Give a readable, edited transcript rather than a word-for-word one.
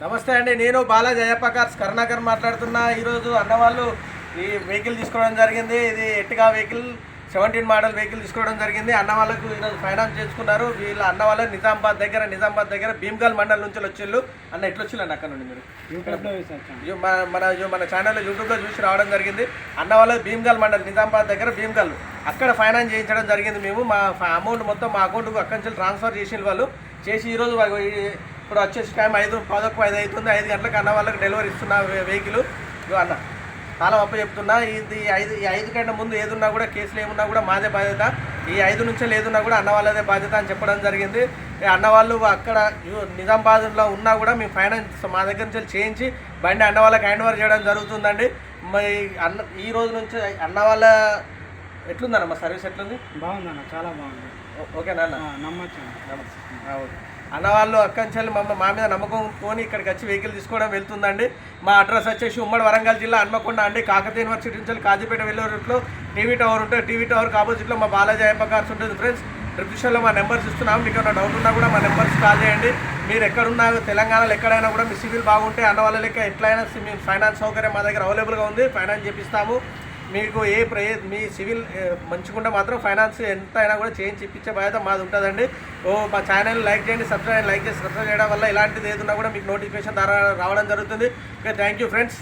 నమస్తే అండి, నేను బాలాజీ అయ్యప్ప కార్స్ కరుణాకర్ మాట్లాడుతున్నా. ఈరోజు అన్న వాళ్ళు ఈ వెహికల్ తీసుకోవడం జరిగింది. ఇది ఎట్టిగా వెహికల్ 17 మోడల్ వెహికల్ తీసుకోవడం జరిగింది. అన్న వాళ్ళకు ఈరోజు ఫైనాన్స్ చేసుకున్నారు. వీళ్ళ అన్న వాళ్ళు నిజామాబాద్ దగ్గర భీమ్గల్ మండల్ నుంచి వచ్చిళ్ళు. అన్న ఎట్లా వచ్చిల్లండి అక్కడ నుండి? మీరు మన ఛానల్లో యూట్యూబ్లో చూసి రావడం జరిగింది. అన్న వాళ్ళ భీమ్గల్ మండల్ నిజామాబాద్ దగ్గర భీమ్గల్ అక్కడ ఫైనాన్స్ చేయించడం జరిగింది. మేము మా అమౌంట్ మొత్తం మా అకౌంట్కు అక్కడి నుంచి ట్రాన్స్ఫర్ చేసిన వాళ్ళు చేసి ఈరోజు ఇప్పుడు వచ్చేసి టైం 5:15 అవుతుంది. 5 గంటలకు అన్న వాళ్ళకి డెలివరీ ఇస్తున్న వెహికల్ అన్న చాలా గొప్ప చెప్తున్నా. ఈ 5 కంటే ముందు ఏదున్నా కూడా కేసులు ఏమున్నా కూడా మాదే బాధ్యత. ఈ 5 నుంచి ఏదున్నా కూడా అన్న వాళ్ళదే బాధ్యత అని చెప్పడం జరిగింది. అన్న వాళ్ళు అక్కడ నిజామాబాద్లో ఉన్నా కూడా మేము ఫైనాన్స్ మా దగ్గర నుంచి చేయించి బండి అన్న వాళ్ళకి హ్యాండ్ ఓవర్ చేయడం జరుగుతుందండి. మరి ఈ రోజు నుంచి అన్న వాళ్ళ ఎట్లుందన్న మా సర్వీస్ ఎట్లుంది? బాగుందన్న, చాలా బాగుంది. ఓకేనా అన్న? నమ్మచ్చు. ఓకే అన్న వాళ్ళు అక్కంచెల్లి మా మీద నమ్మకంతోని ఇక్కడికి వచ్చి వెహికల్ తీసుకోవడం వెళ్తుందండి. మా అడ్రస్ వచ్చేసి ఉమ్మడి వరంగల్ జిల్లా హన్మకొండ అండి. కాకతీయ యూనివర్సిటీ నుంచి కాజీపేట వెళ్ళే రూట్లో టీవీ టవర్ ఉంటుంది. టీవీ టవర్కి ఆపోజిట్లో మా బాలాజీ అయ్యప్ప కార్స్ ఉంటుంది. ఫ్రెండ్స్, డిస్క్రిప్షన్లో మా నెంబర్స్ ఇస్తున్నాము. మీకు ఏమైనా డౌట్ ఉన్నా కూడా మా నెంబర్స్ కాల్ చేయండి. మీరు ఎక్కడున్నా తెలంగాణలో ఎక్కడైనా కూడా మీ సివిల్ బాగుంటే అన్న వాళ్ళ లెక్క ఎట్లయినా మీ ఫైనాన్స్ సౌకర్యం మా దగ్గర అవైలబుల్గా ఉంది. ఫైనాన్స్ చేపిస్తాము. మీకు మీ సివిల్ మంచిగుంటే మాత్రం ఫైనాన్స్ ఎంత అయినా కూడా చేయించి ఇప్పించే బాధ్యత మాది ఉంటుందండి. మా ఛానల్ లైక్ చేయండి, సబ్స్క్రైబ్ చేయడం వల్ల ఇలాంటిది ఏదన్నా కూడా మీకు నోటిఫికేషన్ ద్వారా రావడం జరుగుతుంది. Okay, thank you friends.